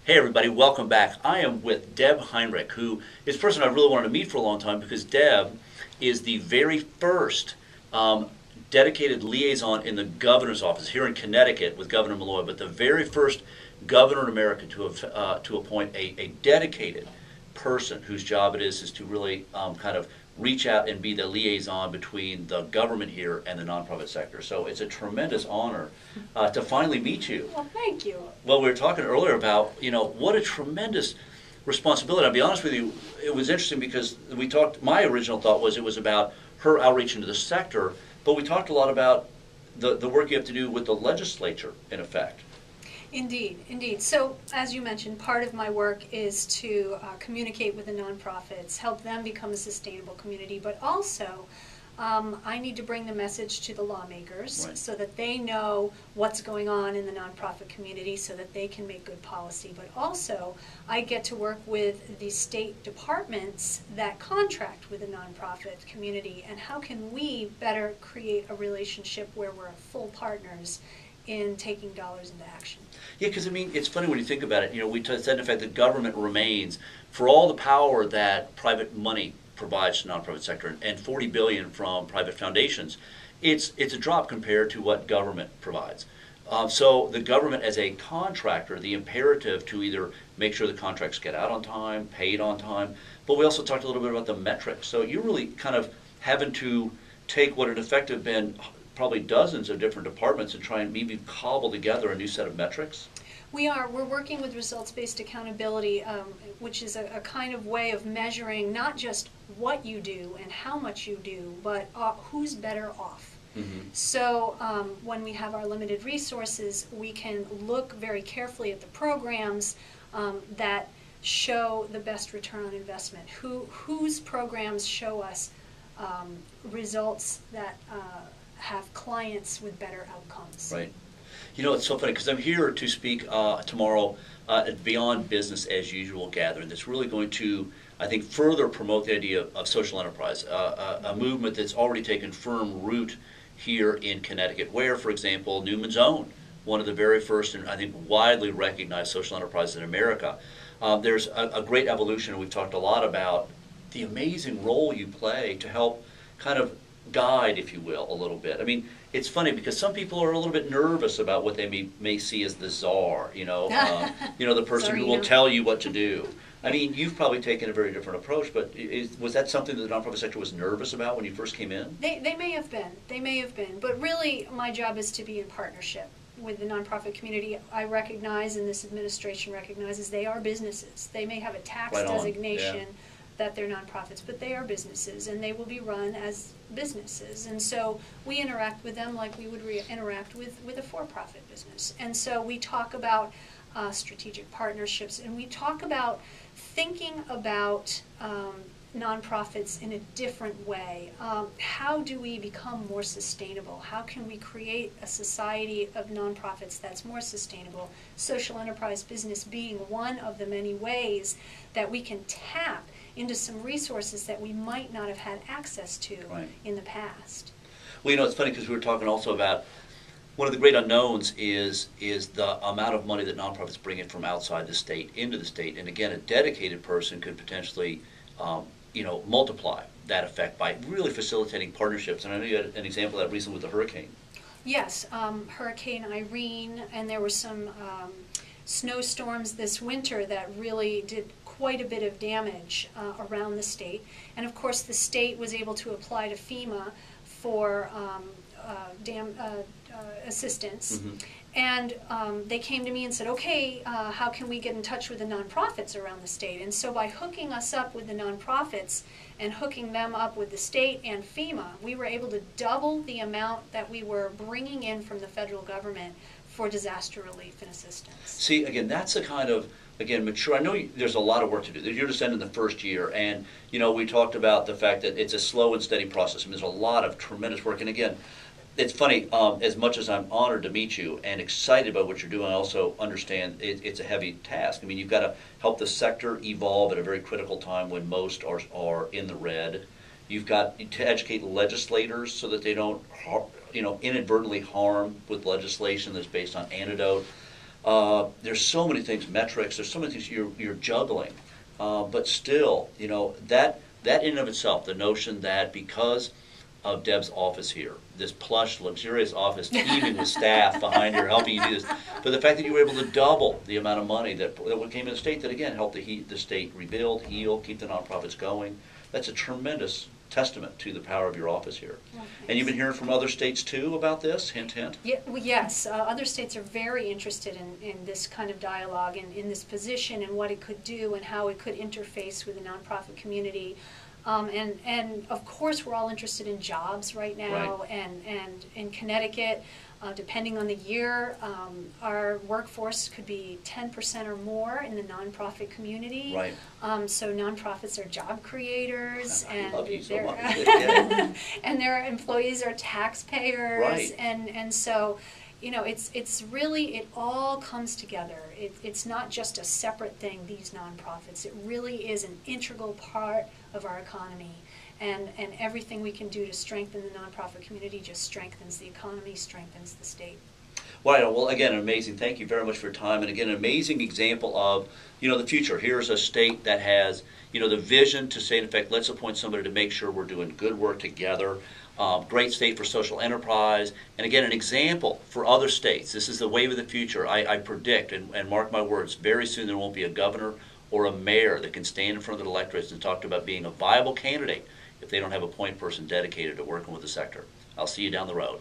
Hey everybody, welcome back. I am with Deb Heinrich, who is a person I really wanted to meet for a long time because Deb is the very first dedicated liaison in the governor's office here in Connecticut with Governor Malloy, but the very first governor in America to appoint a dedicated person whose job it is to really kind of reach out and be the liaison between the government here and the nonprofit sector. So it's a tremendous honor to finally meet you. Well, thank you. Well, we were talking earlier about, what a tremendous responsibility. I'll be honest with you, it was interesting because we talked, my original thought was it was about her outreach into the sector, but we talked a lot about the work you have to do with the legislature, in effect. Indeed, indeed. So, as you mentioned, part of my work is to communicate with the nonprofits, help them become a sustainable community, but also I need to bring the message to the lawmakers Right. so that they know what's going on in the nonprofit community so that they can make good policy. But also, I get to work with the state departments that contract with the nonprofit community, and how can we better create a relationship where we're full partners in taking dollars into action. Yeah, because it's funny when you think about it. We said in fact that government remains, for all the power that private money provides to the nonprofit sector, and $40 billion from private foundations, it's a drop compared to what government provides. So the government as a contractor, the imperative to either make sure the contracts get out on time, paid on time, but we also talked a little bit about the metrics. So you're really kind of having to take what in effect have been probably dozens of different departments and try and maybe cobble together a new set of metrics? We're working with results-based accountability, which is a kind of way of measuring not just what you do and how much you do, but who's better off. Mm-hmm. So when we have our limited resources, we can look very carefully at the programs that show the best return on investment. Whose programs show us results that have clients with better outcomes. Right. It's so funny because I'm here to speak tomorrow at Beyond Business as Usual gathering that's really going to, I think, further promote the idea of social enterprise, a movement that's already taken firm root here in Connecticut, where, for example, Newman's Own, one of the very first and I think widely recognized social enterprises in America. There's a great evolution, and we've talked a lot about the amazing role you play to help kind of guide, if you will, a little bit. It's funny because some people are a little bit nervous about what they may see as the czar, the person who will tell you what to do. You've probably taken a very different approach, but was that something that the nonprofit sector was nervous about when you first came in? They may have been. They may have been. But really, my job is to be in partnership with the nonprofit community. I recognize, and this administration recognizes, they are businesses. They may have a tax designation that they're nonprofits, but they are businesses, and they will be run as businesses. And so we interact with them like we would interact with a for-profit business. And so we talk about strategic partnerships, and we talk about thinking about nonprofits in a different way. How do we become more sustainable? How can we create a society of nonprofits that's more sustainable? Social enterprise business being one of the many ways that we can tap into some resources that we might not have had access to in the past. Well, it's funny because we were talking also about one of the great unknowns is the amount of money that nonprofits bring in from outside the state into the state. And again, a dedicated person could potentially multiply that effect by really facilitating partnerships. And I know you had an example of that recently with the hurricane. Yes, Hurricane Irene, and there were some snowstorms this winter that really did quite a bit of damage around the state. And of course the state was able to apply to FEMA for assistance. Mm-hmm. And they came to me and said, okay, how can we get in touch with the nonprofits around the state? And so by hooking us up with the nonprofits and hooking them up with the state and FEMA, we were able to double the amount that we were bringing in from the federal government for disaster relief and assistance. See, again, that's a kind of, mature. I know there's a lot of work to do. You're just ending the first year, and we talked about the fact that it's a slow and steady process. There's a lot of tremendous work, and again, it's funny. As much as I'm honored to meet you and excited about what you're doing, I also understand it's a heavy task. You've got to help the sector evolve at a very critical time when most are in the red. You've got to educate legislators so that they don't, inadvertently harm with legislation that's based on antidote. There's so many things, metrics. There's so many things you're juggling, but still, that in and of itself, the notion that because of Deb's office here, this plush, luxurious office, teeming with staff behind her helping you do this, but the fact that you were able to double the amount of money that came in the state, that again helped the state rebuild, heal, keep the nonprofits going. That's a tremendous testament to the power of your office here. Well, and you've been hearing from other states too about this, hint, hint? Yeah, well, yes, other states are very interested in this kind of dialogue and in this position and what it could do and how it could interface with the nonprofit community. And of course we're all interested in jobs right now, right. And in Connecticut, depending on the year, our workforce could be 10% or more in the nonprofit community. Right. So nonprofits are job creators, I love you so their much. Yeah. and their employees are taxpayers, Right. and so it's really, it all comes together. It's not just a separate thing, these nonprofits. It really is an integral part of our economy. And everything we can do to strengthen the nonprofit community just strengthens the economy, strengthens the state. Well, again, amazing. Thank you very much for your time. And again, an amazing example of, the future. Here's a state that has, the vision to say, in effect, let's appoint somebody to make sure we're doing good work together. Great state for social enterprise. And again, an example for other states. This is the wave of the future. I predict, and mark my words, very soon there won't be a governor or a mayor that can stand in front of the electorates and talk about being a viable candidate if they don't have a point person dedicated to working with the sector. I'll see you down the road.